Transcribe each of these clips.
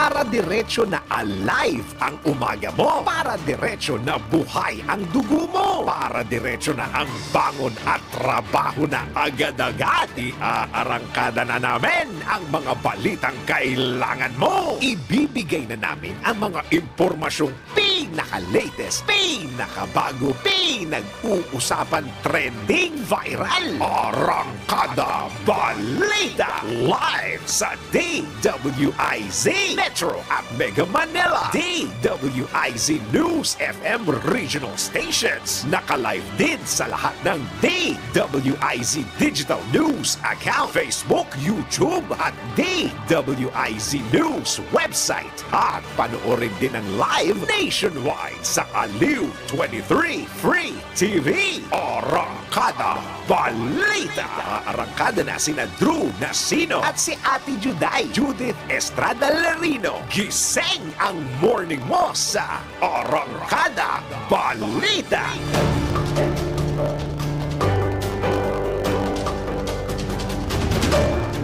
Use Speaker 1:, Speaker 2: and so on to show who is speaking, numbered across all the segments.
Speaker 1: Para diretso na alive ang umaga mo. Para diretso na buhay ang dugo mo. Para diretso na ang bangon at trabaho na agad-agad. Iaarangkada na namin ang mga balitang kailangan mo. Ibibigay na namin ang mga impormasyong pinaka-latest, pinakabago, pinag-uusapan, trending, viral. Arangkada Balita live sa DWIZ Metro at Mega Manila. DWIZ News FM regional stations. Naka-live din sa lahat ng DWIZ Digital News account, Facebook, YouTube at DWIZ News website. At panoorin din ang live nationwide sa Aliw 23 Free TV. Arangkada Balita. Arangkada na sina Drew Nasino at si Ate Juday Judith Estrada Larino. Gising ang morning mo sa Arangkada Balita.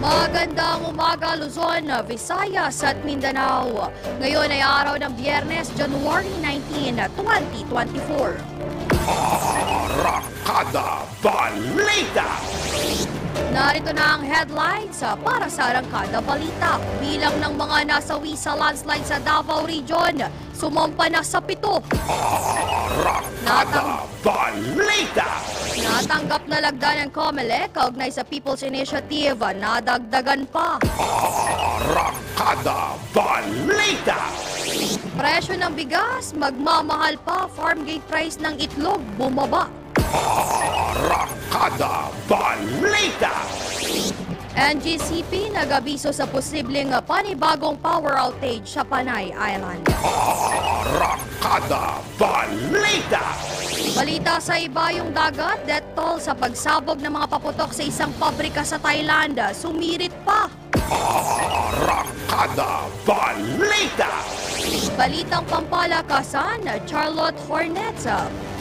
Speaker 2: Magandang umaga Luzon, Visayas at Mindanao. Ngayon ay araw ng Biyernes, January 19, 2024.
Speaker 1: Arangkada Balita.
Speaker 2: Narito na ang headlines para sa Arangkada Balita. Bilang ng mga nasawi sa landslide sa Davao Region, sumampa na sa 7.
Speaker 1: Arangkada Balita.
Speaker 2: Natanggap na lagda ng COMELEC kaugnay sa People's Initiative, nadagdagan pa.
Speaker 1: Arangkada Balita.
Speaker 2: Presyo ng bigas, magmamahal pa. Farm gate price ng itlog, bumaba.
Speaker 1: Arangkada Balita.
Speaker 2: NGCP nag-abiso sa posibleng panibagong power outage sa Panay Island.
Speaker 1: Arangkada Balita.
Speaker 2: Balita sa ibayong dagat, death toll sa pagsabog ng mga paputok sa isang pabrika sa Thailand. Sumirit pa.
Speaker 1: Arangkada Balita.
Speaker 2: Balitang pampalakasan, Charlotte Hornets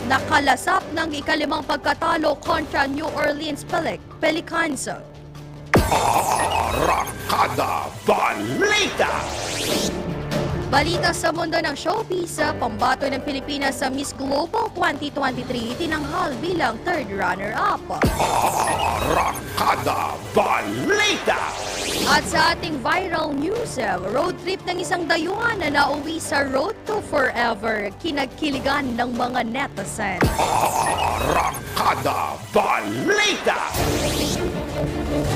Speaker 2: nakalasap ng ikalimang pagkatalo kontra New Orleans Pelicans.
Speaker 1: Arangkada Balita.
Speaker 2: Balita sa mundo ng showbiz, pambato ng Pilipinas sa Miss Global 2023 tinanghal bilang third runner-up.
Speaker 1: Arangkada Balita.
Speaker 2: At sa ating viral news, road trip ng isang dayuhan na nauwi sa Road to Forever, kinagkiligan ng mga netizen.
Speaker 1: Arangkada Balita.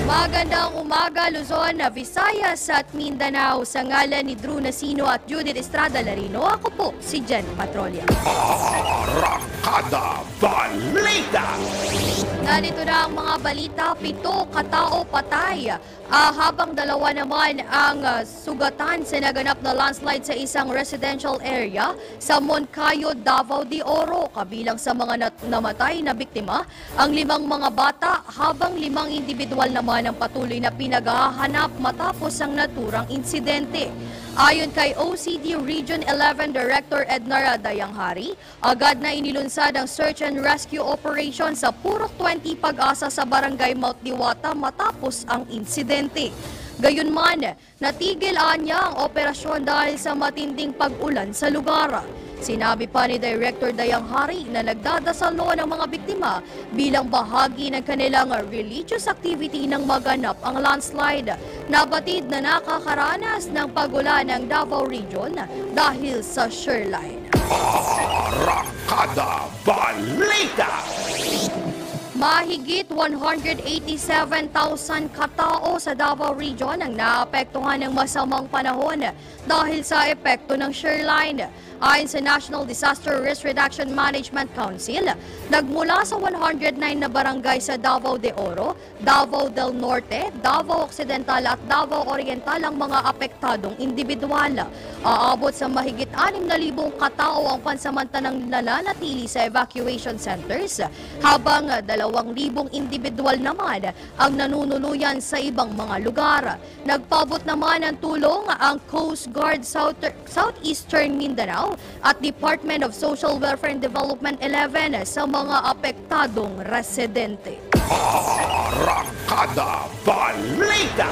Speaker 2: Magandang umaga Luzon, Visayas at Mindanao. Sa ngalan ni Drew Nasino at Judith Estrada Larino, ako po si Jen Patrolya.
Speaker 1: Arangkada Balita.
Speaker 2: Narito na ang mga balita, 7 katao patay. Habang 2 naman ang sugatan sa naganap na landslide sa isang residential area sa Moncayo, Davao de Oro. Kabilang sa mga namatay na biktima, ang 5 mga bata habang 5 individual naman ang patuloy na pinaghahanap matapos ang naturang insidente. Ayon kay OCD Region 11 Director Ednara Dayanghari, agad na inilunsad ang search and rescue operation sa Purok 20 Pag-asa sa Barangay Mount Diwata matapos ang insidente. Gayunman, natigil niya ang operasyon dahil sa matinding pag-ulan sa lugar. Sinabi pa ni Director Dayanghari na nagdadasal noon ang mga biktima bilang bahagi ng kanilang religious activity nang maganap ang landslide. Nabatid na nakakaranas ng pag-ulan ng Davao Region dahil sa shoreline.
Speaker 1: Arangkada Balita.
Speaker 2: Mahigit 187,000 katao sa Davao Region ang naapektuhan ng masamang panahon dahil sa epekto ng shoreline. Ayon sa National Disaster Risk Reduction Management Council, nagmula sa 109 na barangay sa Davao de Oro, Davao del Norte, Davao Occidental at Davao Oriental ang mga apektadong individual. Aabot sa mahigit 6,000 katao ang pansamantalang nananatili sa evacuation centers, habang 2,000 individual naman ang nanunuluyan sa ibang mga lugar. Nagpabot naman ng tulong ang Coast Guard Southeastern Mindanao at Department of Social Welfare and Development 11 sa mga apektadong residente.
Speaker 1: Arangkada Balita.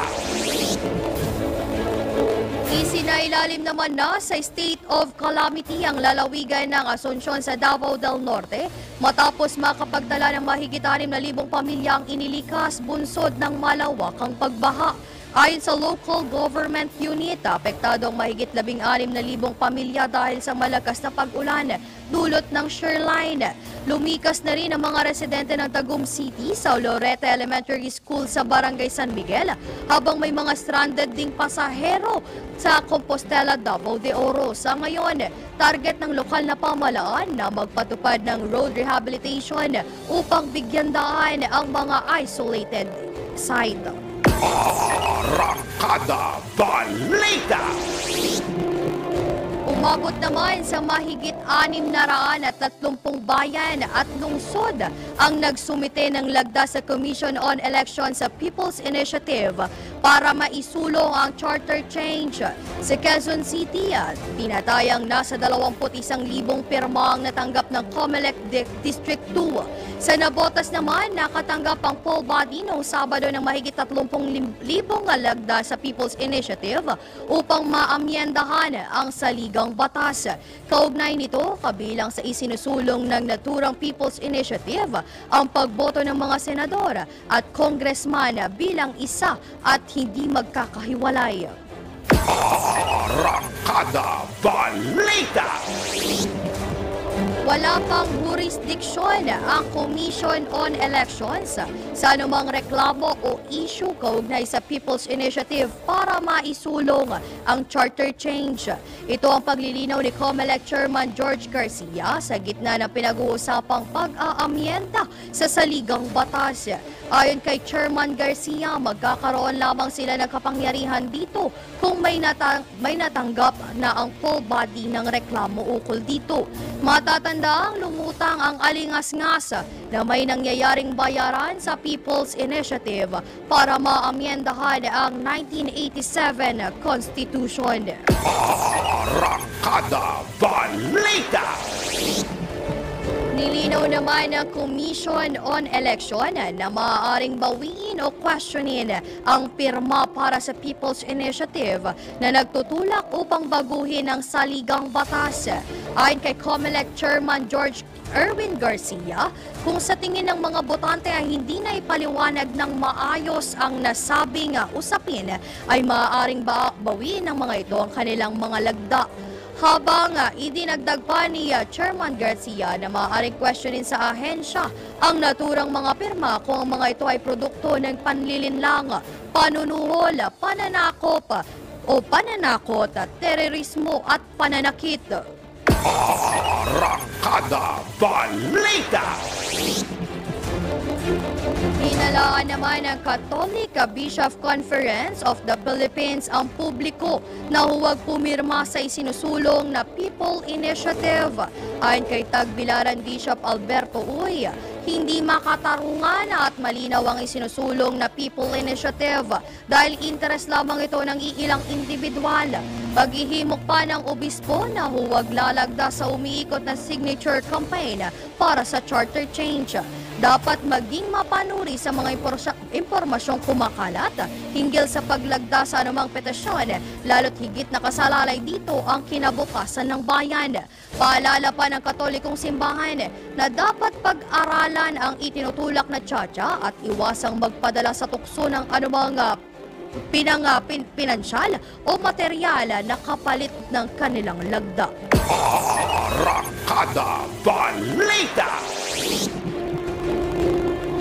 Speaker 2: Isinailalim naman na sa state of calamity ang lalawigan ng Asuncion sa Davao del Norte matapos makapagtala ng mahigit 6,000 pamilya ang inilikas bunsod ng malawakang pagbaha. Ayon sa local government unit, apektado ang mahigit 16,000 pamilya dahil sa malakas na pag-ulan dulot ng shoreline. Lumikas na rin ang mga residente ng Tagum City sa Loretta Elementary School sa Barangay San Miguel habang may mga stranded ding pasahero sa Compostela, Davao de Oro. Sa ngayon, target ng lokal na pamahalaan na magpatupad ng road rehabilitation upang bigyan daan ang mga isolated site.
Speaker 1: Arangkada Balita!
Speaker 2: Umabot naman sa mahigit 630 bayan at lungsod ang nagsumite ng lagda sa Commission on Elections sa People's Initiative para maisulong ang charter change. Sa Quezon City, tinatayang nasa 21,000 pirma ang natanggap ng COMELEC District 2. Sa Nabotas naman, nakatanggap ang poll body noong Sabado ng mahigit 30,000 lagda sa People's Initiative upang maamyendahan ang saligang batas. Kaugnay nito, kabilang sa isinusulong ng naturang People's Initiative ang pagboto ng mga senador at congressman bilang isa at hindi magkakahiwalay.
Speaker 1: Arangkada Balita!
Speaker 2: Wala pang jurisdiksyon ang Commission on Elections sa anumang reklamo o issue kaugnay sa People's Initiative para maisulong ang charter change. Ito ang paglilinaw ni COMELEC Chairman George Garcia sa gitna ng pinag-uusapang pag-aamyenda sa saligang batas. Ayon kay Chairman Garcia, magkakaroon lamang sila ng kapangyarihan dito kung may natanggap na ang full body ng reklamo ukol dito. Matatanda lumutang ang alingas-ngas na may nangyayaring bayaran sa People's Initiative para maamyendahan ang 1987 Constitution.
Speaker 1: Arangkada Balita!
Speaker 2: Nilinaw naman ng Commission on Election na maaaring bawiin o questionin ang pirma para sa People's Initiative na nagtutulak upang baguhin ang saligang batas. Ayon kay COMELEC Chairman George Erwin Garcia, kung sa tingin ng mga botante ay hindi na ipaliwanag ng maayos ang nasabing usapin, ay maaaring bawiin ng mga ito ang kanilang mga lagda. Habang idinagdag pa ni Chairman Garcia na maaaring questionin sa ahensya ang naturang mga pirma kung ang mga ito ay produkto ng panlilinlang, panunuhol, pananakop o pananakot, terorismo at pananakit.
Speaker 1: Arangkada Balita!
Speaker 2: Hinalaan naman ng Catholic Bishop Conference of the Philippines ang publiko na huwag pumirma sa isinusulong na People Initiative. Ayon kay Tagbilaran Bishop Alberto Uy, hindi makatarungan at malinaw ang isinusulong na People Initiative dahil interes lamang ito ng iilang individual. Paghihimok pa ng obispo na huwag lalagda sa umiikot na signature campaign para sa charter change. Dapat maging mapanuri sa mga impormasyong kumakalat hinggil sa paglagda sa anumang petisyon, lalo't higit nakasalalay dito ang kinabukasan ng bayan. Paalala pa ng Katolikong Simbahan na dapat pag-aralan ang itinutulak na tiyatya at iwasang magpadala sa tukso ng anumang pinansyal o materyal na kapalit ng kanilang lagda.
Speaker 1: Arangkada Balita!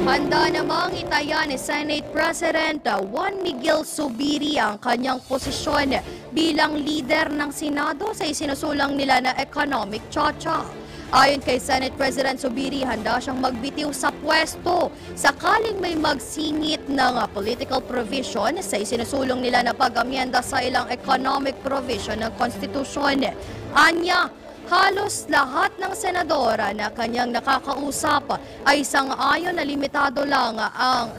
Speaker 2: Handa namang itaya ni Senate President Juan Miguel Zubiri ang kanyang posisyon bilang leader ng Senado sa isinusulang nila na economic tiyatya. Ayon kay Senate President Zubiri, handa siyang magbitiw sa pwesto sakaling may magsingit ng political provision sa isinusulong nila na pag-amyenda sa ilang economic provision ng konstitusyon. Anya, halos lahat ng senadora na kanyang nakakausap ay sang-ayon na limitado lang ang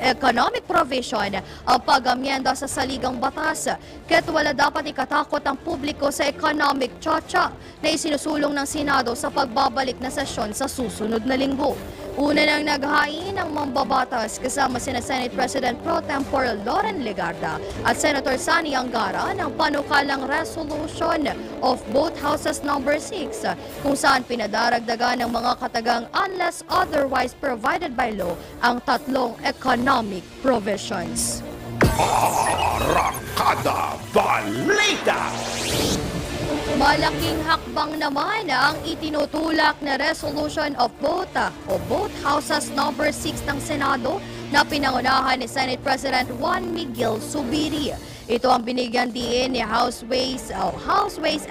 Speaker 2: economic provision ang pag-amyenda sa saligang batas. Kaya't wala dapat ikatakot ang publiko sa economic tiyatya na isinusulong ng Senado sa pagbabalik na sesyon sa susunod na linggo. Una nang naghain ng mambabatas kasama sina Senate President Pro Tempore Loren Legarda at Senator Sani Angara ng panukalang Resolution of both Houses number 6 kung saan pinadaragdagan ng mga katagang unless otherwise provided by law ang tatlong economic provisions.
Speaker 1: Arangkada Balita!
Speaker 2: Malaking hakbang naman ang itinutulak na Resolution of both Houses number 6 ng Senado na pinangunahan ni Senate President Juan Miguel Zubiri. Ito ang binigyan din ni House Ways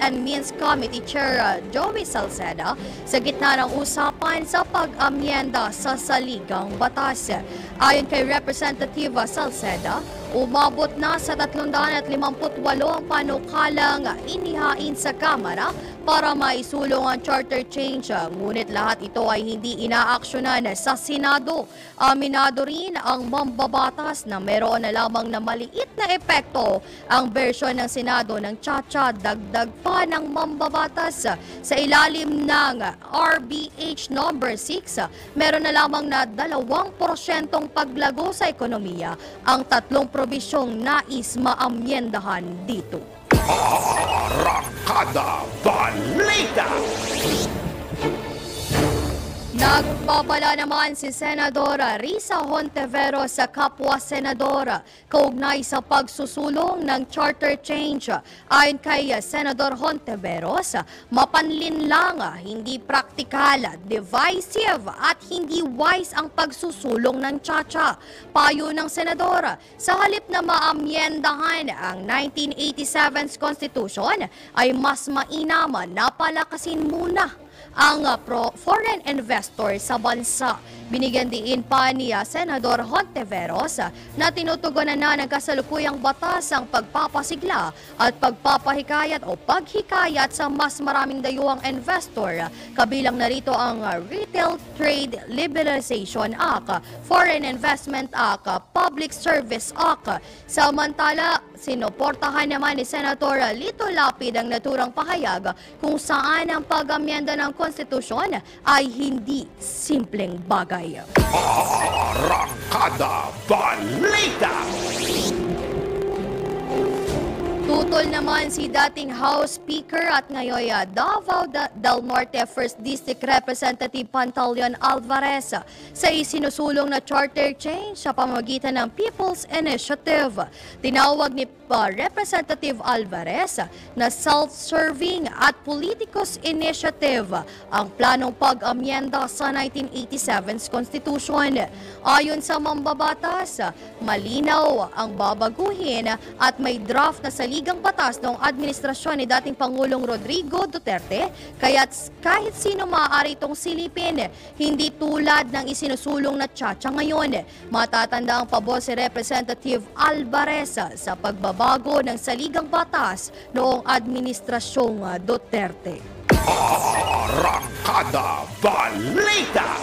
Speaker 2: and Means Committee Chair Joey Salceda sa gitna ng usapan sa pag-amyenda sa saligang batas. Ayon kay Representative Salceda, umabot na sa 358 ang panukalang inihain sa Kamara para maisulong ang charter change. Ngunit lahat ito ay hindi inaaksyonan sa Senado. Aminado rin ang mambabatas na meron na lamang na maliit na epekto ang bersyon ng Senado ng Chacha. Dagdag pa ng mambabatas sa ilalim ng RBH number 6, meron na lamang na 2% paglago sa ekonomiya ang tatlong probisyong nais maamyendahan dito.
Speaker 1: Arangkada Balita!
Speaker 2: Nagbabala naman si Senadora Risa Hontiveros sa kapwa senadora kaugnay sa pagsusulong ng charter change. Ayon kay Senador Hontiveros, mapanlin lang, hindi praktikal, divisive at hindi wise ang pagsusulong ng Chacha. Payo ng senadora, sa halip na maamyendahan ang 1987's Constitution ay mas mainaman na palakasin muna ang foreign investor sa bansa. Binigyan din pa ni Senador Hontiveros na tinutugunan na ng kasalukuyang batas ang pagpapasigla at pagpapahikayat o paghikayat sa mas maraming dayuhang investor. Kabilang narito ang Retail Trade Liberalization Act, Foreign Investment Act, Public Service Act. Samantala, sinuportahan naman ni Senator Lito Lapid ang naturang pahayag kung saan ang pag-amyenda ng konstitusyon ay hindi simpleng bagay.
Speaker 1: Arangkada Balita!
Speaker 2: Tutol naman si dating House Speaker at ngayon Davao del Norte 1st District Representative Pantaleon Alvarez sa isinusulong na charter change sa pamamagitan ng People's Initiative. Tinawag ni Representative Alvarez na self-serving at politicos initiative ang planong pag-amyenda sa 1987's Constitution. Ayon sa mambabatas, malinaw ang babaguhin at may draft na saligang batas noong administrasyon ni dating Pangulong Rodrigo Duterte, kaya't kahit sino maaari itong silipin, hindi tulad ng isinusulong na Chacha ngayon. Matatanda ang pabor si Representative Alvarez sa pagbabago ng saligang batas noong administrasyong Duterte.
Speaker 1: Arangkada Balita!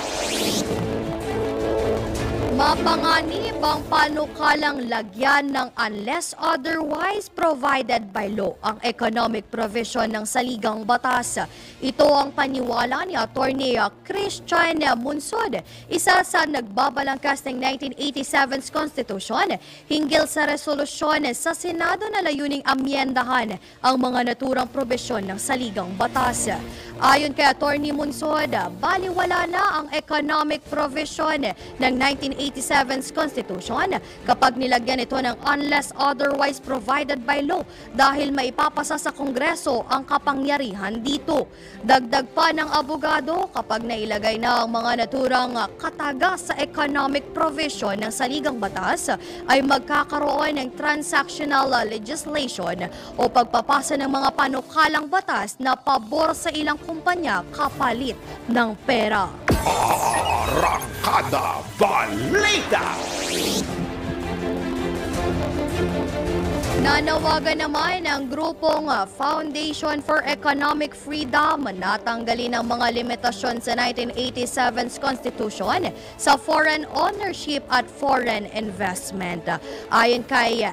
Speaker 2: Mapanganib ang panukalang lagyan ng unless otherwise provided by law ang economic provision ng saligang batas. Ito ang paniwala ni Attorney Christian Munsod, isa sa nagbabalangkas ng 1987's Constitution hinggil sa resolusyon sa Senado na layuning amyendahan ang mga naturang probisyon ng saligang batas. Ayon kay Attorney Munsod, baliwala na ang economic provision ng 1987's Constitution kapag nilagyan ito ng unless otherwise provided by law dahil maipapasa sa Kongreso ang kapangyarihan dito. Dagdag pa ng abogado, kapag nailagay na ang mga naturang kataga sa economic provision ng saligang batas ay magkakaroon ng transactional legislation o pagpapasa ng mga panukalang batas na pabor sa ilang kumpanya kapalit ng pera.
Speaker 1: Arangkada Balita!
Speaker 2: Nanawagan naman ang grupong Foundation for Economic Freedom na tanggalin ang mga limitasyon sa 1987's Constitution sa foreign ownership at foreign investment. Ayon kay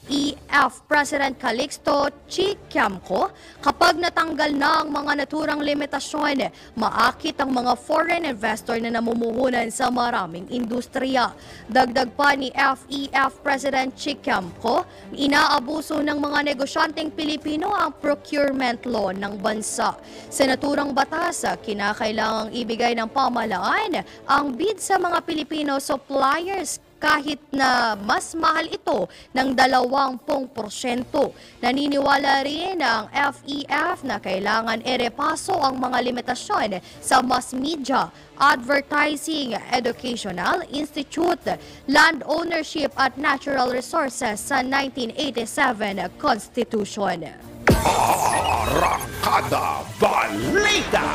Speaker 2: FEF President Calixto Chiquiamco, kapag natanggal na ang mga naturang limitasyon, maakit ang mga foreign investor na namumuhunan sa maraming industriya. Dagdag pa ni FEF President Chiquiamco, inaabuso ng mga negosyanteng Pilipino ang procurement law ng bansa. Sa naturang batas, kinakailangang ibigay ng pamahalaan ang bid sa mga Pilipino suppliers kahit na mas mahal ito ng 20%. Naniniwala rin ang FEF na kailangan irepaso ang mga limitasyon sa mass media, advertising, educational, institute, land ownership at natural resources sa 1987 Constitution.
Speaker 1: Arangkada Balita!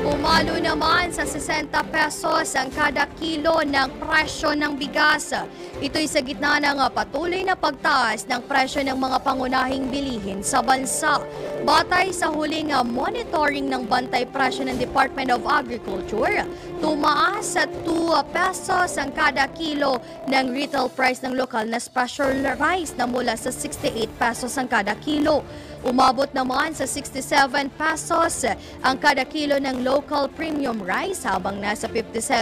Speaker 2: Umalo naman sa 60 pesos ang kada kilo ng presyo ng bigas. Ito'y sa gitna ng patuloy na pagtaas ng presyo ng mga pangunahing bilihin sa bansa. Batay sa huling monitoring ng bantay presyo ng Department of Agriculture, tumaas sa 2 pesos ang kada kilo ng retail price ng lokal na special rice na mula sa 68 pesos ang kada kilo. Umabot naman sa 67 pesos ang kada kilo ng local premium rice habang nasa 57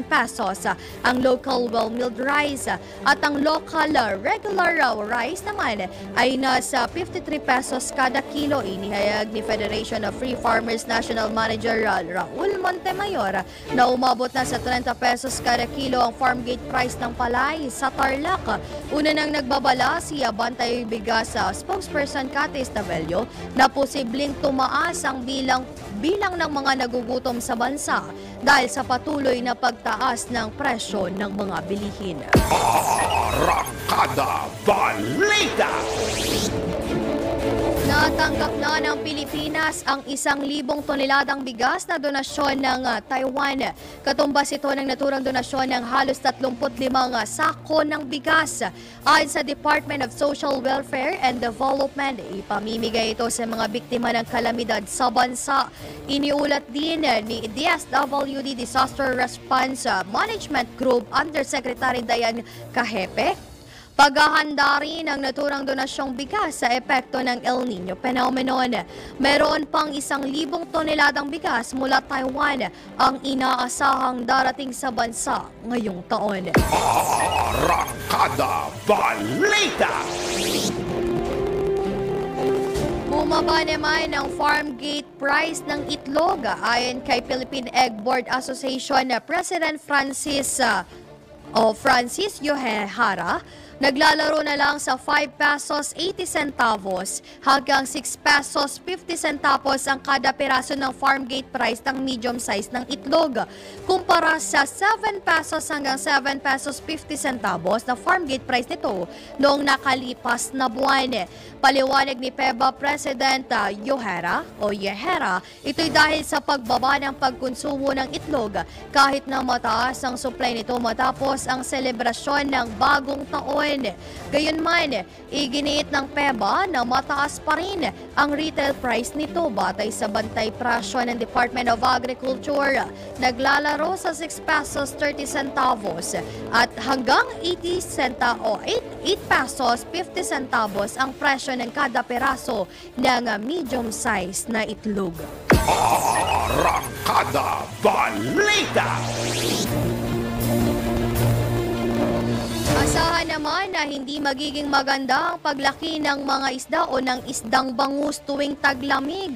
Speaker 2: pesos ang local well-milled rice at ang local regular rice naman ay nasa 53 pesos kada kilo. Inihayag ni Federation of Free Farmers National Manager Raul Montemayor na umabot na sa 30 pesos kada kilo ang farm gate price ng palay sa Tarlac. Una nang nagbabala si Bantay Bigas spokesperson Cate Estavello na posibleng tumaas ang bilang ng mga nagugutom sa bansa dahil sa patuloy na pagtaas ng presyo ng mga bilihin.
Speaker 1: Arangkada Balita!
Speaker 2: Natanggap na ng Pilipinas ang 1,000 toneladang bigas na donasyon ng Taiwan. Katumbas ito ng naturang donasyon ng halos 35 sako ng bigas. Ayon sa Department of Social Welfare and Development, ipamimigay ito sa mga biktima ng kalamidad sa bansa. Iniulat din ni DSWD Disaster Response Management Group Undersecretary Dayan Cajepe, paghahanda rin ang naturang donasyong bigas sa epekto ng El Nino phenomenon. Meron pang 1,000 toneladang bigas mula Taiwan ang inaasahang darating sa bansa ngayong taon.
Speaker 1: Arangkada Balita!
Speaker 2: Bumaba naman ang farm gate price ng itlog ayon kay Philippine Egg Board Association President Francis Yohehara. Naglalaro na lang sa 5 pesos 80 centavos hanggang 6 pesos 50 centavos ang kada piraso ng farm gate price ng medium size ng itlog. Kumpara sa 7 pesos hanggang 7 pesos 50 centavos na farm gate price nito noong nakalipas na buwan. Paliwanag ni PEBA President Yehera, ito'y dahil sa pagbaba ng pagkonsumo ng itlog kahit na mataas ang supply nito matapos ang selebrasyon ng bagong taon. Gayunman, iginiit ng PEBA na mataas pa rin ang retail price nito batay sa bantay presyo ng Department of Agriculture. Naglalaro sa 6 pesos 30 centavos at hanggang 8 pesos 50 centavos ang presyo ng kada peraso ng medium size na itlog.
Speaker 1: Arangkada Balita!
Speaker 2: Asahan naman na hindi magiging maganda ang paglaki ng mga isda o ng isdang bangus tuwing taglamig.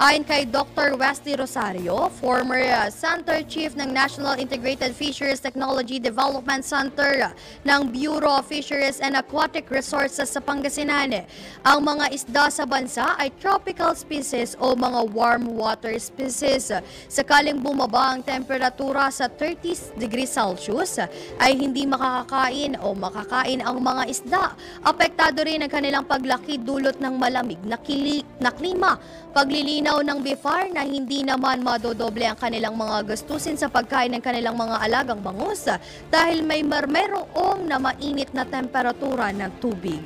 Speaker 2: Ayon kay Dr. Wesley Rosario, former Center Chief ng National Integrated Fisheries Technology Development Center ng Bureau of Fisheries and Aquatic Resources sa Pangasinan, ang mga isda sa bansa ay tropical species o mga warm water species. Sakaling bumaba ang temperatura sa 30 degrees Celsius, ay hindi makakakain o makakain ang mga isda. Apektado rin ang kanilang paglaki dulot ng malamig na klima. Paglilinaw ng BIFAR na hindi naman madodoble ang kanilang mga gastusin sa pagkain ng kanilang mga alagang bangus dahil may mayroong na mainit na temperatura ng tubig.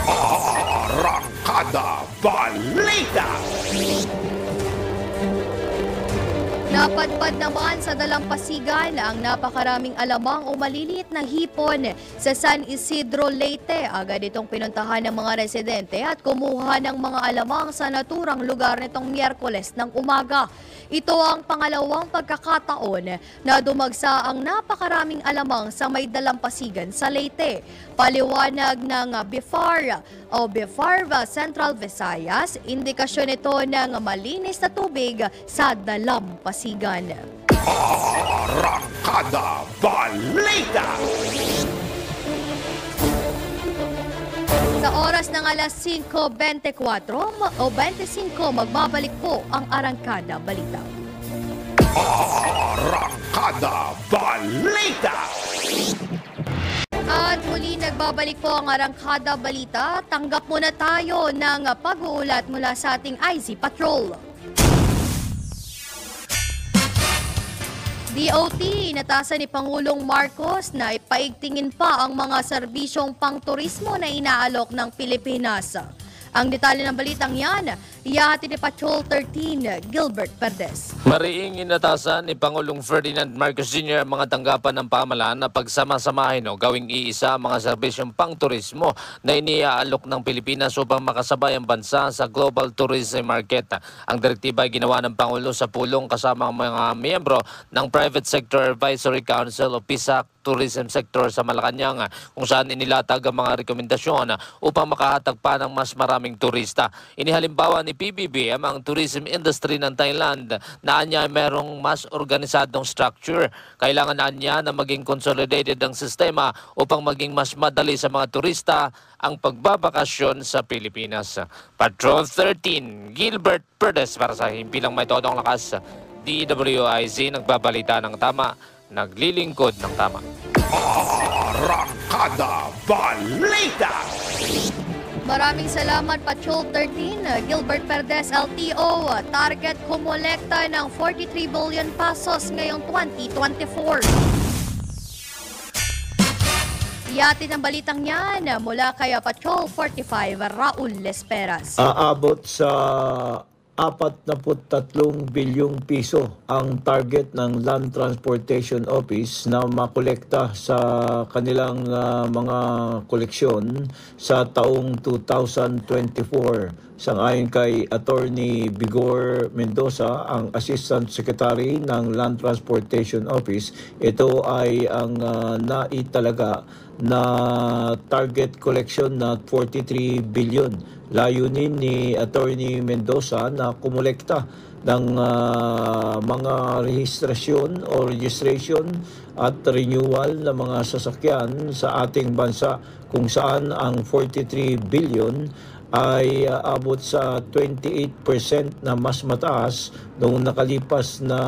Speaker 1: Arangkada Balita!
Speaker 2: Napadpad naman sa dalampasigan ang napakaraming alamang o maliliit na hipon sa San Isidro, Leyte. Agad itong pinuntahan ng mga residente at kumuha ng mga alamang sa naturang lugar nitong Miyerkules ng umaga. Ito ang pangalawang pagkakataon na dumagsa ang napakaraming alamang sa may dalampasigan sa Leyte. Paliwanag ng BIFAR o BIFARVA Central Visayas, indikasyon ito ng malinis na tubig sa dalampasigan.
Speaker 1: Arangkada Balita!
Speaker 2: Sa oras ng alas 5:24 o 25, magbabalik po ang Arangkada Balita.
Speaker 1: Arangkada Balita!
Speaker 2: At muli nagbabalik po ang Arangkada Balita. Tanggap muna tayo ng pag-uulat mula sa ating IZ Patrol. DOT, inatasan ni Pangulong Marcos na ipaigtingin pa ang mga serbisyong pangturismo na inaalok ng Pilipinas. Ang detalye ng balitang yan, ihahatid ni Patrol 13, Gilbert Perdes.
Speaker 3: Mariing inatasan ni Pangulong Ferdinand Marcos Jr. ang mga tanggapan ng pamahalaan na pagsama-samahin o gawing iisa ang mga serbisyong pangturismo na iniaalok ng Pilipinas upang makasabay ang bansa sa global tourism market. Ang direktiba ay ginawa ng Pangulo sa pulong kasama ang mga miyembro ng Private Sector Advisory Council o PSAC tourism sector sa Malacanang, kung saan inilatag ang mga rekomendasyon upang makahatag pa ng mas maraming turista. Inihalimbawa ni PBB ang tourism industry ng Thailand na anya merong mas organisadong structure. Kailangan na anya na maging consolidated ang sistema upang maging mas madali sa mga turista ang pagbabakasyon sa Pilipinas. Patrol 13, Gilbert Perdes para sa Himpilang May Todong Lakas. DWIZ, nagbabalita ng tama, naglilingkod ng tama.
Speaker 1: Arangkada Balita!
Speaker 2: Maraming salamat Patrol 13, Gilbert Perdes, LTO. Target kumolekta ng 43 billion pesos ngayong 2024. Iyatin ang balitang yan mula kay Patrol 45, Raul Lesperas.
Speaker 4: Aabot sa 43 bilyong piso ang target ng Land Transportation Office na makolekta sa kanilang mga koleksyon sa taong 2024. Sangayon kay Attorney Bigor Mendoza, ang Assistant Secretary ng Land Transportation Office, ito ay ang naitalaga na target collection na 43 billion. Layunin ni Attorney Mendoza na kumolekta ng mga rehistrasyon o registration at renewal ng mga sasakyan sa ating bansa, kung saan ang 43 billion ay abot sa 28% na mas mataas noong nakalipas na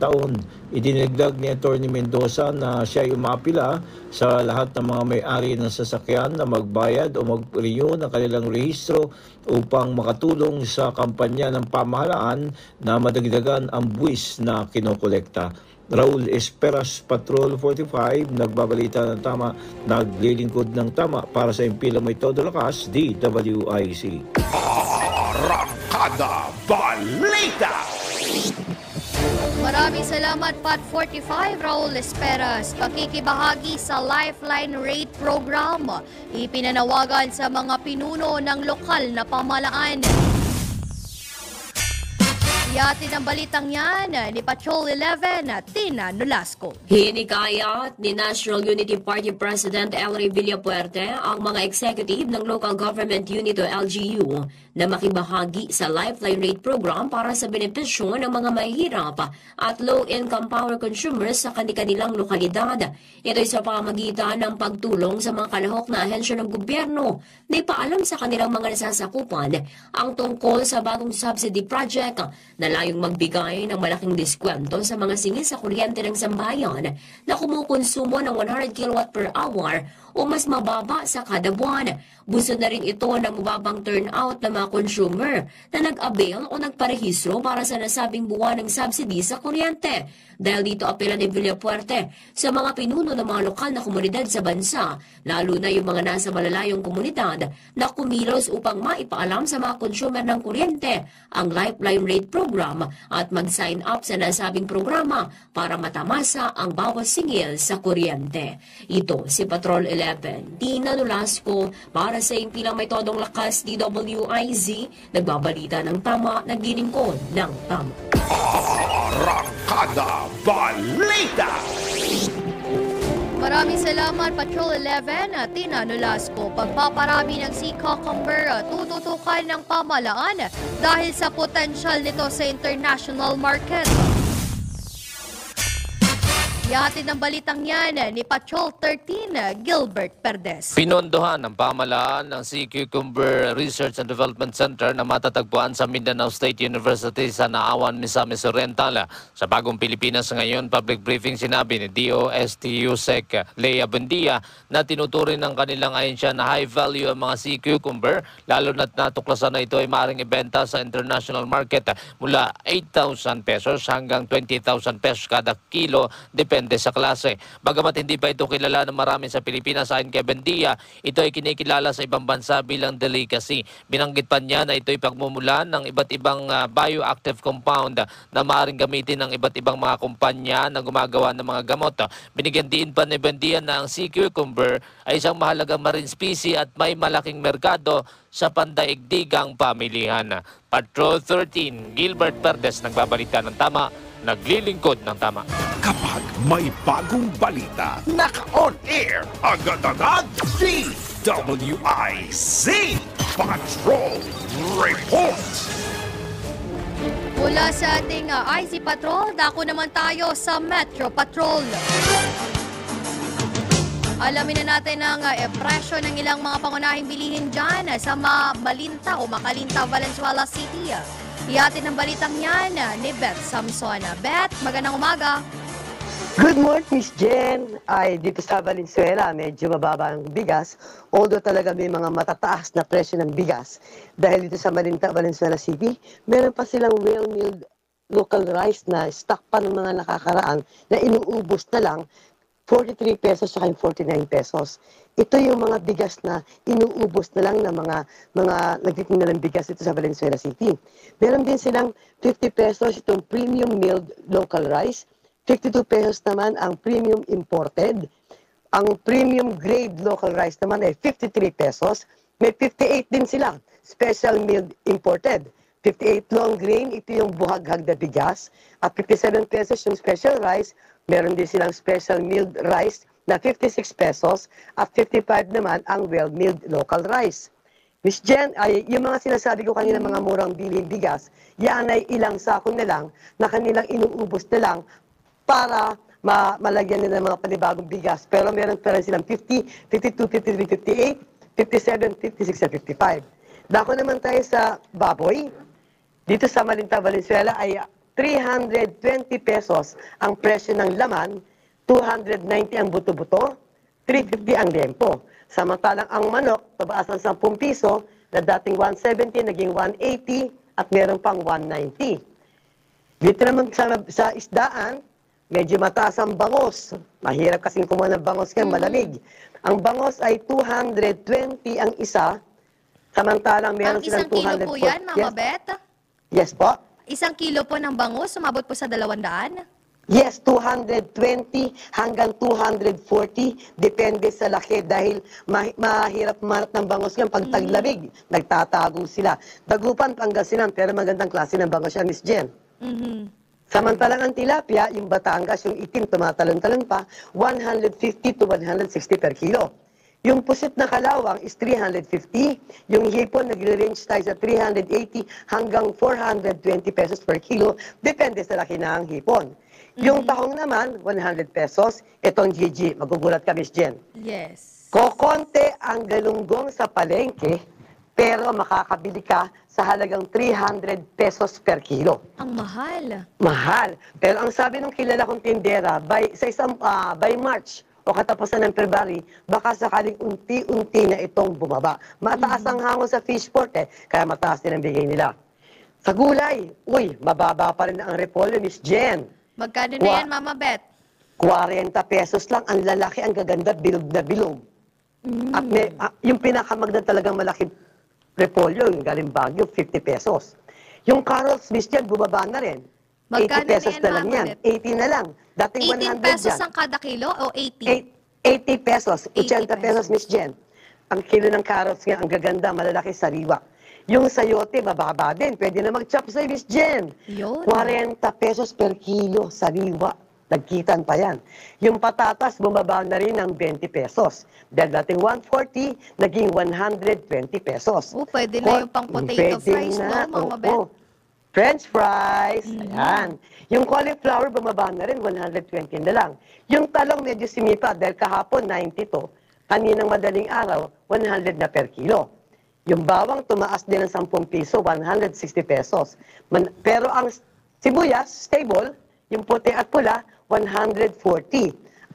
Speaker 4: taon. Idinagdag ni Atty. Mendoza na siya ay umaapila sa lahat ng mga may-ari ng sasakyan na magbayad o mag-renew ng kanilang rehistro upang makatulong sa kampanya ng pamahalaan na madagdagan ang buwis na kinokolekta. Raul Esperas, Patrol 45, nagbabalita ng tama, naglilingkod ng tama para sa Himpilang May Todo Lakas, DWIC.
Speaker 1: Arangkada Balita!
Speaker 2: Maraming salamat Pat 45, Raul Esperas. Pakikibahagi sa Lifeline Rate Program, ipinanawagan sa mga pinuno ng lokal na pamahalaan. Iyatin ang balitang yan ni Patrol 11, Tina Nolasco.
Speaker 5: Hinikayat ni National Unity Party President Elry Villapuerte ang mga executive ng Local Government Unit o LGU na makibahagi sa Lifeline Rate Program para sa benepisyo ng mga mahihirap at low-income power consumers sa kanilang lokalidad. Ito ay sa pamamagitan ng pagtulong sa mga kalahok na ahensya ng gobyerno na ipaalam sa kanilang mga nasasakupan ang tungkol sa bagong subsidy project na layong magbigay ng malaking diskwento sa mga singil sa kuryente ng sambayan na kumukonsumo ng 100 kW per hour o mas mababa sa kada buwan. Busod na rin ito ng mababang turnout ng mga consumer na nag-avail o nagparehistro para sa nasabing buwan ng subsidy sa kuryente. Dahil dito apela ni Villapuerte sa mga pinuno ng mga lokal na komunidad sa bansa, lalo na yung mga nasa malalayong komunidad na kumilos upang maipaalam sa mga consumer ng kuryente ang Lifeline Rate Program program at mag-sign up sa nasabing programa para matamasa ang bawat singil sa kuryente. Ito si Patrol 11, Tina Nolasco para sa impilang may todong lakas DWIZ, nagbabalita ng tama, naglilingkod ng tama.
Speaker 1: Arangkada Balita!
Speaker 2: Maraming salamat, Patrol 11, Tina Nolasco. Pagpaparami ng sea cucumber, tututukan ng pamahalaan dahil sa potensyal nito sa international market. Ihatid ng balitang yan ni Patrol 13, Gilbert Perdes.
Speaker 3: Pinondohan ng pamahalaan ng Sea Cucumber Research and Development Center na matatagpuan sa Mindanao State University sa Naawan, Misamis Oriental. Sa Bagong Pilipinas ngayon, public briefing sinabi ni DOST-USEC Lea Buendia na tinuturing ng kanilang ahensya na high value ang mga sea cucumber, lalo na't natuklasan na ito ay maaaring ibenta sa international market mula 8,000 pesos hanggang 20,000 pesos kada kilo, depende sa klase. Bagamat hindi pa ito kilala ng marami sa Pilipinas, ayon kay Buendia, ito ay kinikilala sa ibang bansa bilang delicacy. Binanggit pa niya na ito ay pagmumulan ng iba't ibang bioactive compound na maaaring gamitin ng iba't ibang mga kumpanya na gumagawa ng mga gamot. Binigyan din pa ni Buendia na ang sea cucumber ay isang mahalagang marine species at may malaking merkado sa pandaigdigang pamilihan. Patrol 13, Gilbert Perdes, nagbabalita ng tama, naglilingkod ng tama.
Speaker 1: Kapag may bagong balita, naka-on air, agad-agad, DWIZ Patrol Report!
Speaker 2: Mula sa ating IZ Patrol, dako naman tayo sa Metro Patrol. Alamin na natin ang presyo ng ilang mga pangunahing bilihin dyan sa Malinta o Makalinta, Valenzuela City. Ihatid ng balitang yan ni Beth Samson. Beth, magandang umaga.
Speaker 6: Good morning, Miss Jen. Ay, dito sa Valenzuela, medyo mababa ang bigas. Although talaga may mga matataas na presyo ng bigas. Dahil dito sa Malinta, Valenzuela City, meron pa silang well-milled local rice na stock pa ng mga nakakaraan na inuubos na lang 43 pesos at 49 pesos. Ito yung mga bigas na inuubos na lang ng mga nagtitinda ng bigas dito sa Valenzuela City. Meron din silang 50 pesos itong premium milled local rice. 52 pesos naman ang premium imported. Ang premium grade local rice naman ay 53 pesos. May 58 din sila, special milled imported. 58 long grain, ito yung buhaghag na bigas. At 57 pesos yung special rice. Meron din silang special milled rice na 56 pesos. At 55 naman ang well-milled local rice. Miss Jen, ay, yung mga sinasabi ko kanina mga murang bilhin bigas, yan ay ilang sako na lang na kanilang inuubos na lang para malagyan nila ng mga panibagong bigas. Pero meron pa rin silang 50, 52, 53, 58, 57, 56, at 55. Dako naman tayo sa baboy. Dito sa Malinta, Valenzuela ay 320 pesos ang presyo ng laman, 290 ang buto-buto, 350 ang lempo. Samantalang ang manok, tabaas ng 10 piso, na dating 170, naging 180, at meron pang 190. Dito naman sa isdaan, medyo mataas ang bangos. Mahirap kasing kumuha ng bangos ngayon, malamig. Ang bangos ay 220 ang isa, samantalang meron
Speaker 2: Ang
Speaker 6: silang
Speaker 2: isang kilo
Speaker 6: 240.
Speaker 2: po yan, Mama Beth?
Speaker 6: Yes po.
Speaker 2: Isang kilo po ng bangus, sumabot po sa 200?
Speaker 6: Yes, 220 hanggang 240, depende sa laki dahil mahirap manap ng bangos yan pag taglamig, nagtatago sila. Dagupan, Pangasinan, pero magandang klase ng bangos yan, Miss Jen. Samantalang ang tilapia, yung Batangas, yung itim, tumatalon-talon pa, 150 to 160 per kilo. Yung pusit na kalawang is 350. Yung hipon, nagre-range tayo sa 380 hanggang 420 pesos per kilo. Depende sa laki ng hipon. Yung tahong naman, 100 pesos. Itong GG, magugulat ka, Miss Jen.
Speaker 2: Yes.
Speaker 6: Kokonte ang galunggong sa palengke, pero makakabili ka sa halagang 300 pesos per kilo.
Speaker 2: Ang mahal.
Speaker 6: Mahal. Pero ang sabi ng kilala kong tindera, by March, o katapusan ng February, baka sakaling unti-unti na itong bumaba. Mataas ang hangon sa fish port kaya mataas din ang bigay nila. Sa gulay, mababa pa rin ang repolyo, Miss Jen.
Speaker 2: Magkano na yan, Mama Beth?
Speaker 6: 40 pesos lang, ang lalaki, ang gaganda, bilog na bilog. At yung pinakamagda talagang malaki repolyo, yung galing Baguio, 50 pesos. Yung Carol's Miss Jen, bumaba na rin. 80
Speaker 2: Magkano
Speaker 6: pesos
Speaker 2: na
Speaker 6: na
Speaker 2: yan,
Speaker 6: lang
Speaker 2: Mama
Speaker 6: yan.
Speaker 2: Bet?
Speaker 6: 80 na lang. Dating
Speaker 2: 18
Speaker 6: 100
Speaker 2: pesos
Speaker 6: yan.
Speaker 2: ang kada kilo o 80?
Speaker 6: 80 pesos.
Speaker 2: 80
Speaker 6: 80 pesos, Miss Jen. Ang kilo ng carrots nga, ang gaganda, malalaki, sariwa. Yung sayote, mababa din. Pwede na mag-chop sa Miss Jen.
Speaker 2: Yun.
Speaker 6: 40 pesos per kilo, sariwa. Nagkitan pa yan. Yung patatas, bumaba na rin ng 20 pesos. Dahil dating 140, naging 120 pesos.
Speaker 2: Oh, pwede na yung pang potato fries, no, Mama Bet?
Speaker 6: Oo. French fries. Ayan. Yung cauliflower, bumaba na rin, 120 na lang. Yung talong medyo simipa dahil kahapon 90 to, kaninang madaling araw, 100 na per kilo. Yung bawang tumaas din ng 10 piso, 160 pesos. Pero ang sibuyas, stable, yung puti at pula, 140.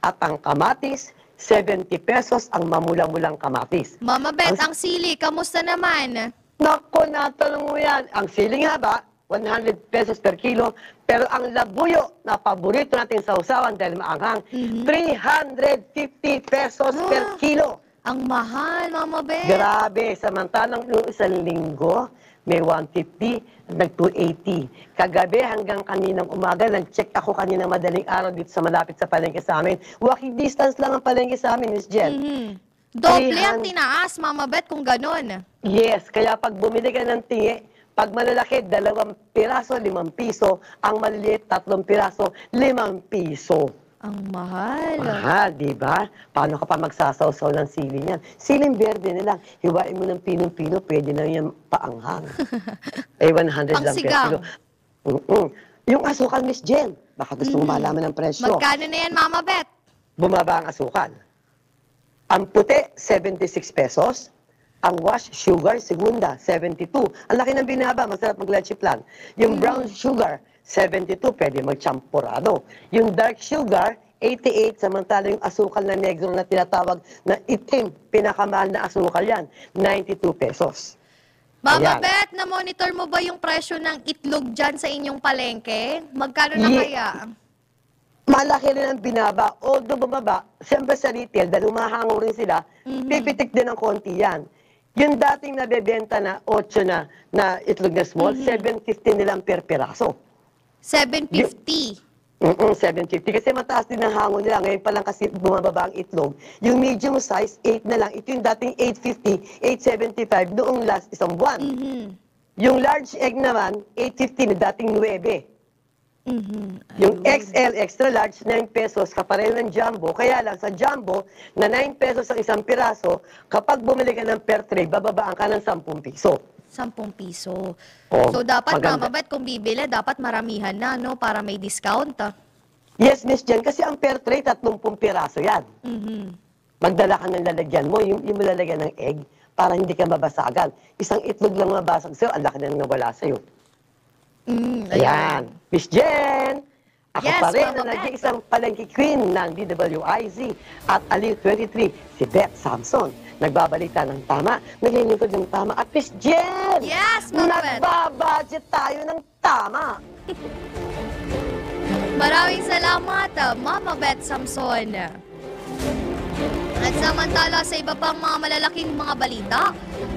Speaker 6: At ang kamatis, 70 pesos ang mamula-mulang kamatis.
Speaker 2: Mama Bet, ang sili, kamusta naman?
Speaker 6: Nako, natanong mo yan. Ang siling haba, 100 pesos per kilo. Pero ang labuyo na paborito natin sa usawan dahil maanghang, 350 pesos per kilo.
Speaker 2: Ang mahal, Mama Bet.
Speaker 6: Grabe. Samantalang yung isang linggo, may 150, nag-280. Kagabi hanggang kaninang umaga, nag-check ako kaninang madaling araw dito sa malapit sa palengke sa amin. Walking distance lang ang palengke sa amin, Miss Jen.
Speaker 2: Doble ang tinaas, Mama Bet, kung ganon.
Speaker 6: Yes, kaya pag bumili ka ng tingi, pag malalaki, 2 piraso, 5 piso. Ang maliliit, 3 piraso, 5 piso.
Speaker 2: Ang mahal.
Speaker 6: Mahal, di ba? Paano ka pa magsasawsaw ng sili niyan? Siling berde na lang. Hiwain mo ng pinong-pino, pwede na yan paanghang. 100 lang per
Speaker 2: Pangsigang.
Speaker 6: kilo. Yung asukal, Miss Jen, baka gusto mo malaman ng presyo.
Speaker 2: Magkano na yan, Mama Bet?
Speaker 6: Bumaba ang asukal. Ang puti, 76 pesos. Ang wash sugar, segunda, 72. Ang laki ng binaba, masarap mag-leche plan. Yung brown sugar, 72, pwede mag-champurado. Yung dark sugar, 88, samantala yung asukal na negro na tinatawag na itim, pinakamahal na asukal yan, 92 pesos.
Speaker 2: Mama
Speaker 6: Ayan.
Speaker 2: Bet, na-monitor mo ba yung presyo ng itlog dyan sa inyong palengke? Magkano na kaya?
Speaker 6: Malaki rin ang binaba. Although bumaba, siyempre sa retail, dahil humahango rin sila, pipitik din ng konti yan. Yung dating nabebenta na 8 na itlog na small, 750 nilang per piraso.
Speaker 2: 750.
Speaker 6: 750. Kasi mataas din ang hango nila. Ngayon pa lang kasi bumababa ang itlog. Yung medium size, 8 na lang. Ito yung dating 850, 875 noong last isang buwan. Yung large egg naman, 850 na dating 9. Yung XL, extra large, 9 pesos, kapareho ng jumbo. Kaya lang, sa jumbo, na 9 pesos ang isang piraso, kapag bumili ka ng per tray, bababaan ka ng 10 piso.
Speaker 2: 10 piso.
Speaker 6: Oh,
Speaker 2: So, dapat,
Speaker 6: maganda.
Speaker 2: Mama Bet, kung bibili, dapat maramihan na, no? Para may discount, ah.
Speaker 6: Yes, Miss Jen, kasi ang per tray, 30 piraso yan. Magdala ka ng lalagyan mo, yung lalagyan ng egg, para hindi ka mabasagan. Isang itlog lang mabasag sa'yo, ang laki na nawala sa'yo. Ayan. Miss Jen, ako
Speaker 2: Yes,
Speaker 6: pa rin
Speaker 2: Mama
Speaker 6: na
Speaker 2: Bet.
Speaker 6: nag-iisang palengke queen ng DWIZ at Aliw 23, si Beth Samson. Nagbabalita ng tama, naglilingkod ng tama. At Miss Jen,
Speaker 2: Yes, Mama Bet.
Speaker 6: nagbabudget tayo ng tama.
Speaker 2: Maraming salamat, Mama Bet Samson. At samantala sa iba pang mga malalaking mga balita,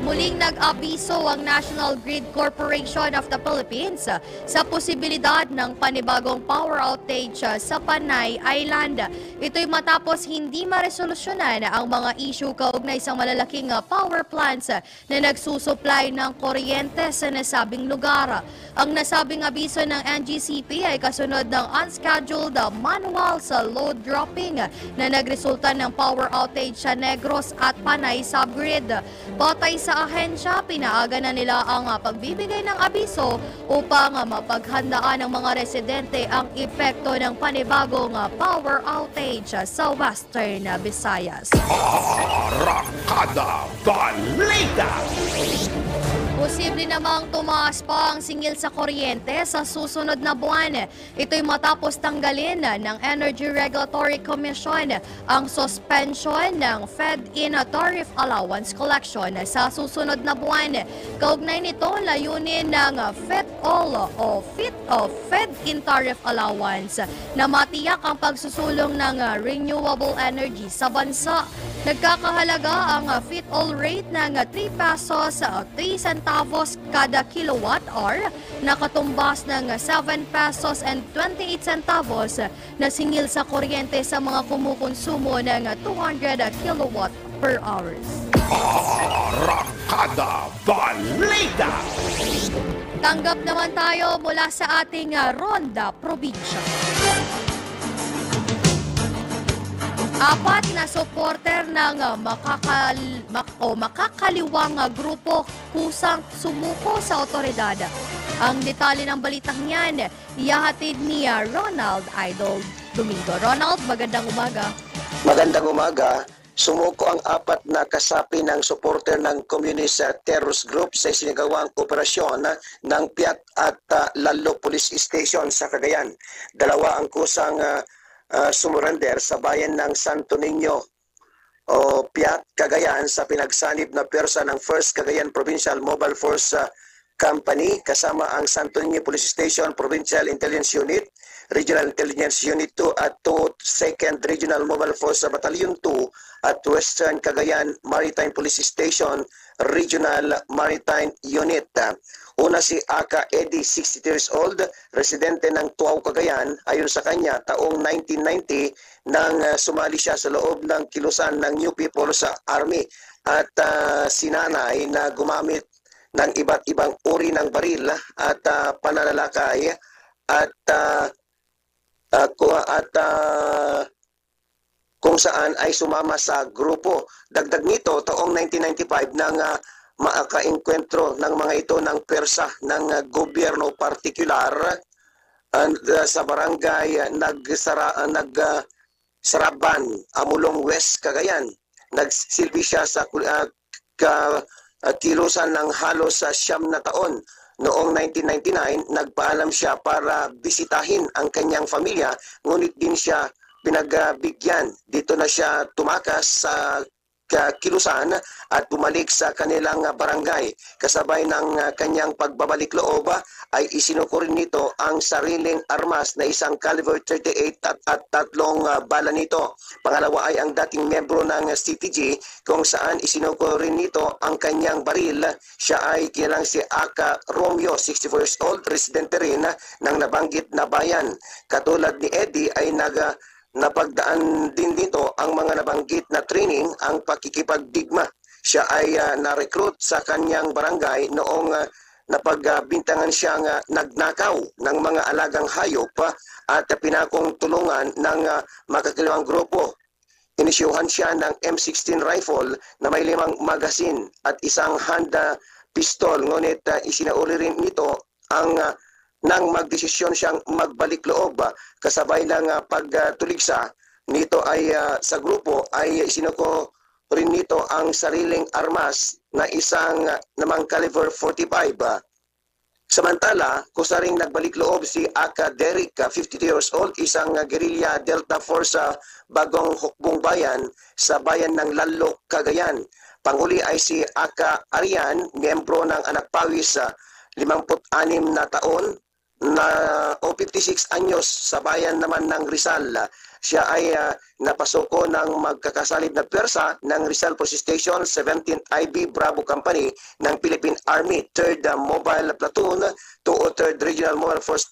Speaker 2: muling nag-abiso ang National Grid Corporation of the Philippines sa posibilidad ng panibagong power outage sa Panay Island. Ito'y matapos hindi maresolusyonan ang mga issue kaugnay sa malalaking power plants na nagsusupply ng kuryente sa nasabing lugar. Ang nasabing abiso ng NGCP ay kasunod ng unscheduled manual sa load dropping na nagresulta ng power outage sa Negros at Panay subgrid. Batay sa ahensya, pinaaga na nila ang pagbibigay ng abiso upang mapaghandaan ng mga residente ang epekto ng panibagong power outage sa Western Visayas.
Speaker 1: Arangkada Balita!
Speaker 2: Posible namang tumaas pa ang singil sa kuryente sa susunod na buwan. Ito'y matapos tanggalin ng Energy Regulatory Commission ang suspension ng Fed-in Tariff Allowance Collection sa susunod na buwan. Kaugnay nito, layunin ng FET-OL o Fed-in Tariff Allowance na matiyak ang pagsusulong ng renewable energy sa bansa. Nagkakahalaga ang fit-all rate ng 3 pesos 3 centavos kada kilowatt hour, nakatumbas ng 7 pesos and 28 centavos na singil sa kuryente sa mga kumukonsumo ng 200 kilowatt per hours.
Speaker 1: Arangkada Balita!
Speaker 2: Tanggap naman tayo mula sa ating Ronda Probinsya. Apat na supporter ng makakaliwang grupo kusang sumuko sa otoridad. Ang detalye ng balitang yan, ihahatid ni Ronald Idol Domingo. Ronald, magandang umaga.
Speaker 7: Magandang umaga. Sumuko ang apat na kasapi ng supporter ng Communist Terrorist Group sa isinagawang operasyon ng Piat at Lalo Police Station sa Cagayan. Dalawa ang kusang sumurrender sa bayan ng Santo Niño o Piat, Cagayan sa pinagsanib na pwersa ng 1st Cagayan Provincial Mobile Force Company kasama ang Santo Niño Police Station Provincial Intelligence Unit, Regional Intelligence Unit 2 at 2nd Regional Mobile Force Battalion 2 at Western Cagayan Maritime Police Station Regional Maritime Unit. Una si Aka Eddie, 62 years old, residente ng Tuaw, Cagayan. Ayon sa kanya, taong 1990 nang sumali siya sa loob ng kilusan ng New People's Army at si nanay na gumamit ng iba't ibang uri ng baril at pananalakay at kung saan ay sumama sa grupo. Dagdag nito, taong 1995 nang makaengkwentro ng mga ito ng pwersa ng gobyerno partikular sa barangay Saraban, Amulong West, Cagayan. Nagsilbi siya sa kilusan ng halos 9 na taon. Noong 1999, nagpaalam siya para bisitahin ang kanyang pamilya, ngunit din siya pinagbigyan. Dito na siya tumakas sa kilusan at bumalik sa kanilang barangay. Kasabay ng kanyang pagbabalik loob ay isinuko rin nito ang sariling armas na isang caliber 38 at 3 bala nito. Pangalawa ay ang dating membro ng CTG kung saan isinuko rin nito ang kanyang baril. Siya ay kilalang si Aka Romeo, 64 years old, residente rin ng nabanggit na bayan. Katulad ni Eddie ay napagdaan din dito ang mga nabanggit na training, ang pakikipagdigma. Siya ay na-recruit sa kanyang barangay noong napagbintangan siyang nagnakaw ng mga alagang hayop at pinakong tulungan ng makakilawang grupo. Inisyuhan siya ng M16 rifle na may 5 magasin at isang hand pistol, ngunit isinauli rin nito ang nang magdesisyon siyang magbalik loob kasabay ng pagtuligsa nito ay sa grupo ay isinuko rin nito ang sariling armas na isang namang caliber 45. Samantala, kusaring nagbalik loob si Aka Derek, 52 years old, isang guerrilla Delta Force Bagong Hukbong Bayan sa bayan ng Lalo, Cagayan. Panghuli ay si Aka Arian, miyembro ng Anak Pawis, 56 na taon, o 56 anyos sa bayan naman ng Rizal. Siya ay napasuko ng magkakasalib na pwersa ng Rizal Police Station 17th IB Bravo Company ng Philippine Army 3rd Mobile Platoon, 3rd Regional Mobile Force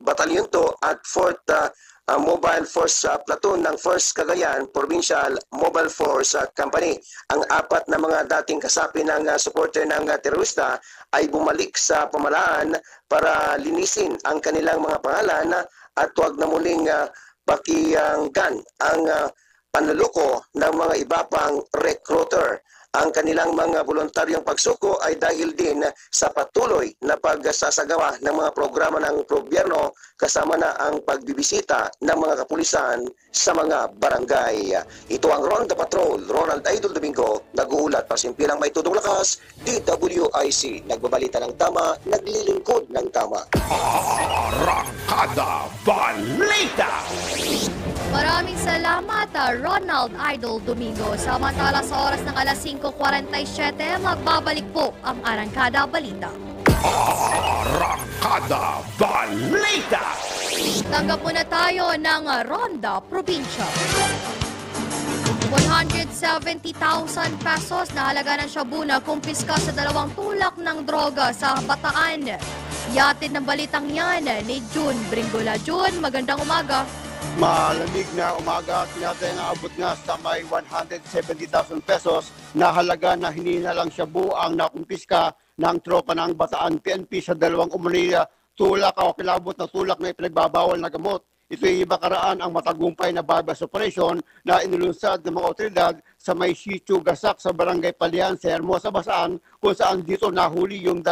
Speaker 7: Battalion 2 at 4th Mobile Force Platoon ng 1st Cagayan Provincial Mobile Force Company. Ang apat na mga dating kasapi ng supporter ng terorista ay bumalik sa pamalaan para linisin ang kanilang mga pangalan at huwag na muling pakinggan ang panluloko ng mga iba pang recruiter. Ang kanilang mga voluntaryong pagsuko ay dahil din sa patuloy na pagsasagawa ng mga programa ng gobyerno kasama na ang pagbibisita ng mga kapulisan sa mga barangay. Ito ang Ronda Patrol, Ronald Idol Domingo, nag-uulat para simpilang may tudong lakas, DWIC, nagbabalita ng tama, naglilingkod ng tama.
Speaker 1: Arangkada Balita!
Speaker 2: Maraming salamat, Ronald Idol Domingo. Samantala sa oras ng alas 5:47, magbabalik po ang Arangkada Balita.
Speaker 1: Arangkada Balita!
Speaker 2: Tanggap muna tayo ng Ronda Probinsya. 170,000 pesos na halaga ng shabu na kumpiska sa 2 tulak ng droga sa Bataan. Yatid ng balitang yan ni June Bringola. June, magandang umaga.
Speaker 8: Malamig na umaga at natin naabot nga sa may 170,000 pesos na halaga na hininalang shabu ang nakumpiska ng tropa ng Bataan PNP sa 2 umunang tulak o kilabot na tulak na ipinagbabawal na gamot. Ito ay bakaraan ang matagumpay na bypass operation na inulunsad ng mga otoridad sa may Sitio Gasak sa Barangay Palian sa Hermosa, Bataan, kung saan dito nahuli yung 2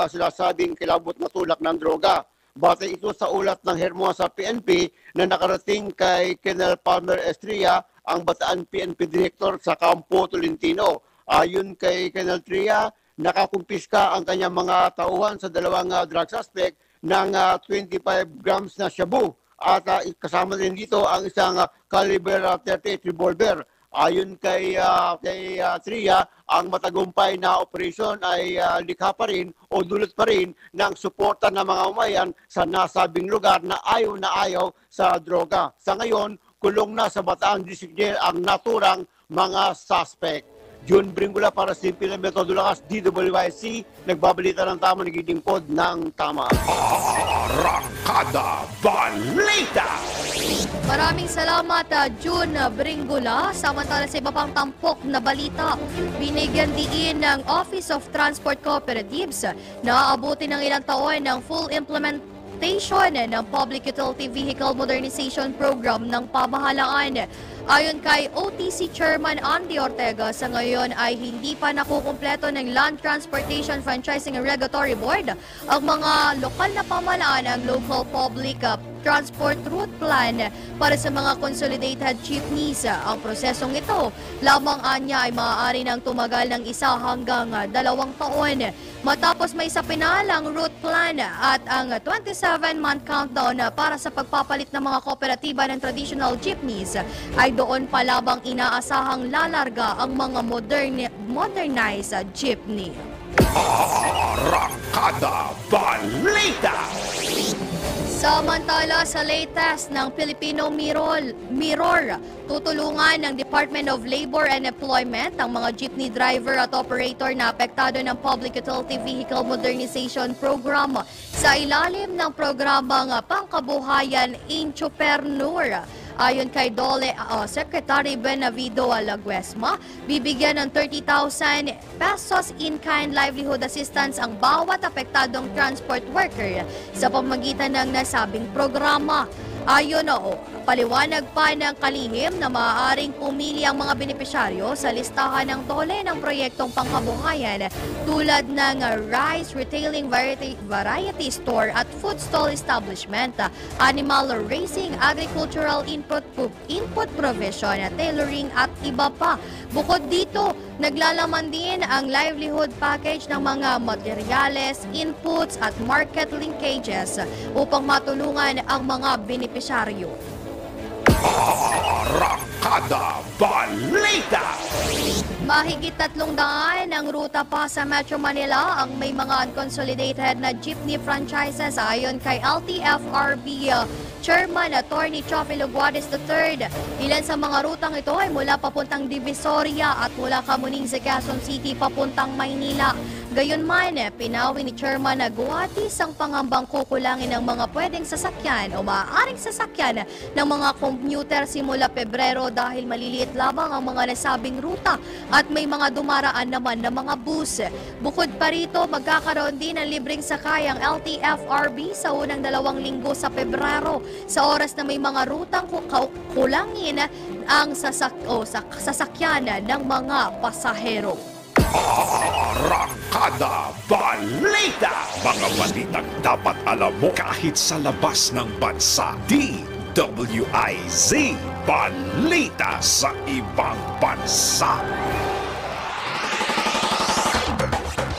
Speaker 8: sinasabing kilabot na tulak ng droga. Batay ito sa ulat ng Hermosa PNP na nakarating kay Colonel Palmer Estrella, ang Bataan PNP Director sa Campo Tolentino. Ayon kay Colonel Estrella, nakakumpiska ang kanyang mga tauhan sa 2 drug suspect ng 25 grams na shabu. At kasama rin dito ang isang caliber 38 revolver. Ayon kay Tria, ang matagumpay na operasyon ay likha pa rin o dulot pa rin ng suporta ng mga umayan sa nasabing lugar na ayaw sa droga. Sa ngayon, kulong na sa Bataan District Jail ang naturang mga suspect. June Bringola para sa Simple Metodo Lakas, DWIC, nagbabalita ng tama, nagigingkod ng tama.
Speaker 1: Arangkada Balita!
Speaker 2: Maraming salamat, June Bringola. Samantala sa iba pang tampok na balita, binigyan diin ng Office of Transport Cooperatives na aabutin ng ilang taon ng full implementation ng Public Utility Vehicle Modernization Program ng pamahalaan. Ayon kay OTC Chairman Andy Ortega, sa ngayon ay hindi pa nakukumpleto ng Land Transportation Franchising and Regulatory Board ang mga lokal na pamahalaan ng Local Public Transport Route Plan para sa mga consolidated jeepneys. Ang prosesong ito lamang anya ay maaari nang tumagal ng 1 hanggang 2 taon. Matapos may sapinalang route plan at ang 27-month countdown para sa pagpapalit ng mga kooperatiba ng traditional jeepneys, ay doon pa labang inaasahang lalarga ang mga modernized jeepney.
Speaker 1: Arangkada Balita!
Speaker 2: Samantala sa latest ng Filipino Mirror, tutulungan ng Department of Labor and Employment ang mga jeepney driver at operator na apektado ng Public Utility Vehicle Modernization Program sa ilalim ng programang Pangkabuhayan Entrepreneur. Ayon kay DOLE Secretary Benavido Alaguesma, bibigyan ng 30,000 pesos in-kind livelihood assistance ang bawat apektadong transport worker sa pamamagitan ng nasabing programa. Ayon paliwanag pa ng kalihim na maaaring pumili ang mga benepisyaryo sa listahan ng DOLE ng proyektong pangkabuhayan tulad ng rice retailing variety store at food stall establishment, animal raising, agricultural input provision, tailoring at iba pa. Bukod dito, naglalaman din ang livelihood package ng mga materyales, inputs at market linkages upang matulungan ang mga benepisyaryo.
Speaker 1: Arangkada Balita!
Speaker 2: Mahigit 300 ang ruta pa sa Metro Manila ang may mga unconsolidated na jeepney franchises ayon kay LTFRB Chairman Attorney Chofi Luguades III. Ilan sa mga rutang ito ay mula papuntang Divisoria at mula Camuning sa Quezon City papuntang Maynila. Gayunman, pinawi ni Chairman na guwatis ang pangambang kukulangin ng mga pwedeng sasakyan o maaaring sasakyan ng mga commuter simula Pebrero dahil maliliit lamang ang mga nasabing ruta at may mga dumaraan naman na mga bus. Bukod pa rito, magkakaroon din ng libreng sakay ang LTFRB sa unang 2 linggo sa Pebrero sa oras na may mga rutang kulangin ang sasakyan ng mga pasahero.
Speaker 1: Arangkada Balita! Mga balitang dapat alam mo kahit sa labas ng bansa. DWIZ Balita sa ibang bansa.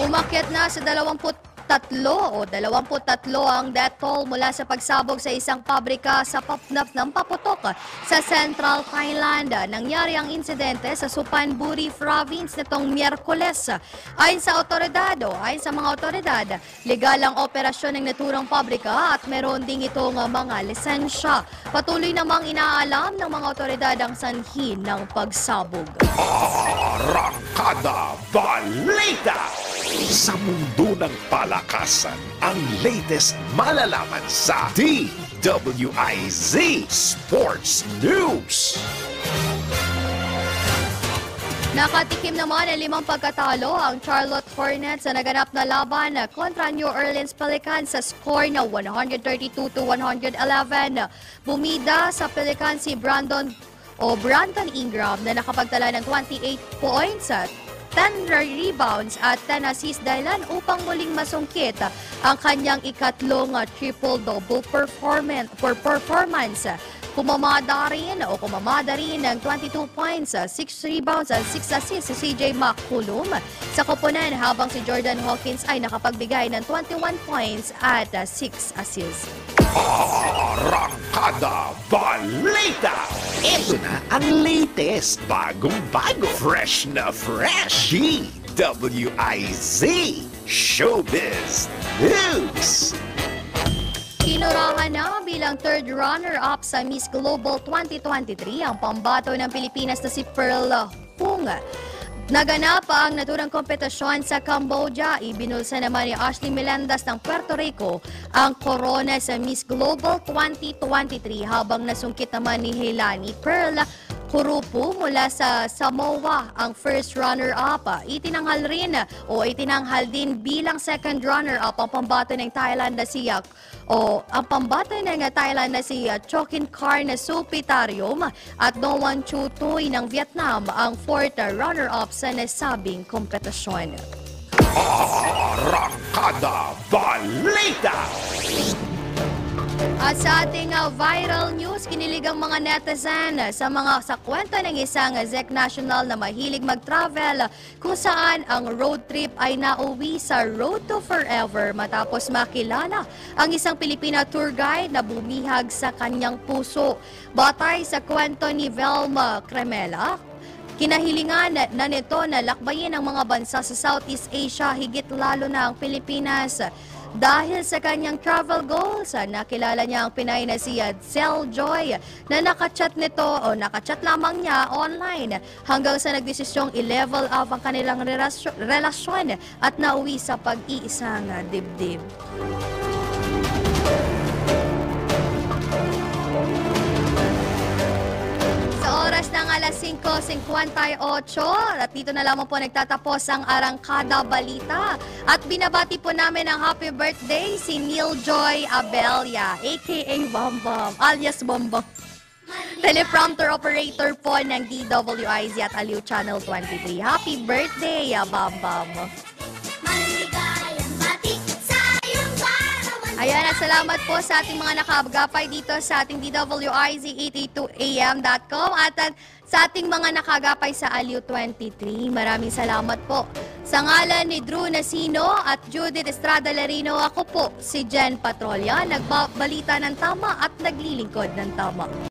Speaker 2: Umakyat na sa 23 ang death toll mula sa pagsabog sa isang pabrika sa ng paputok sa Central Thailand. Nangyari ang insidente sa Suphanburi Province nitong Miyerkules. Ayon sa mga otoridad, legal ang operasyon ng naturang pabrika at meron ding itong mga lisensya. Patuloy namang inaalam ng mga otoridad ang sanhi ng pagsabog.
Speaker 1: Arangkada Balita! Sa mundo ng palakasan, ang latest malalaman sa DWIZ Sports News.
Speaker 2: Nakatikim naman ng 5 pagkatalo ang Charlotte Hornets sa naganap na laban kontra New Orleans Pelicans sa score na 132-111. Bumida sa Pelicans si Brandon Ingram na nakapagtala ng 28 points, 10 rebounds at 10 assists dahilan upang muling masungkit ang kanyang ikatlong triple-double performance. Kumamada rin ng 22 points, 6 rebounds at 6 assists si CJ McCollum sa koponan habang si Jordan Hawkins ay nakapagbigay ng 21 points at 6 assists.
Speaker 1: Arangkada Balita! Ito na ang latest, bagong-bago, fresh na fresh, DWIZ Showbiz News!
Speaker 2: Kinurahan na bilang third runner-up sa Miss Global 2023 ang pambato ng Pilipinas na si Pearl Hung. Naganap ang naturang kompetisyon sa Cambodia. Ibinulsa naman ni Ashley Melendez ng Puerto Rico ang korona sa Miss Global 2023 habang nasungkit naman ni Helani Pearl Kurupu mula sa Samoa ang first runner-up. Itinanghal din bilang second runner-up ang pambato ng Thailand na si Chokin Supitarium at Noan Chutoy ng Vietnam ang fourth runner-up sa nasabing kompetisyon.
Speaker 1: Arangkada Balita!
Speaker 2: At sa ating viral news, kinilig ang mga netizen sa kwento ng isang Zec National na mahilig mag-travel kung saan ang road trip ay nauwi sa Road to Forever matapos makilala ang isang Pilipina tour guide na bumihag sa kanyang puso. Batay sa kwento ni Velma Cremela, kinahilingan na nito na lakbayin ang mga bansa sa Southeast Asia, higit lalo na ang Pilipinas. Dahil sa kanyang travel goals, nakilala niya ang Pinay na si Zell Joy na nakachat lamang niya online hanggang sa nagdesisyong i-level up ang kanilang relasyon at nauwi sa pag-iisang dibdib. Oras ng alas 5:58 at dito na lamang po nagtatapos ang Arangkada Balita at binabati po namin ang happy birthday si Neil Joy Abelia aka Bambam alias Bambam, teleprompter operator po ng DWIZ at Aliw Channel 23. Happy birthday, Bambam! Ayan, at salamat po sa ating mga nakagapay dito sa ating DWIZ882am.com at sa ating mga nakagapay sa Aliw 23. Maraming salamat po. Sa ngalan ni Drew Nasino at Judith Estrada Larino, ako po si Jen Patrolya, nagbabalita ng tama at naglilingkod ng tama.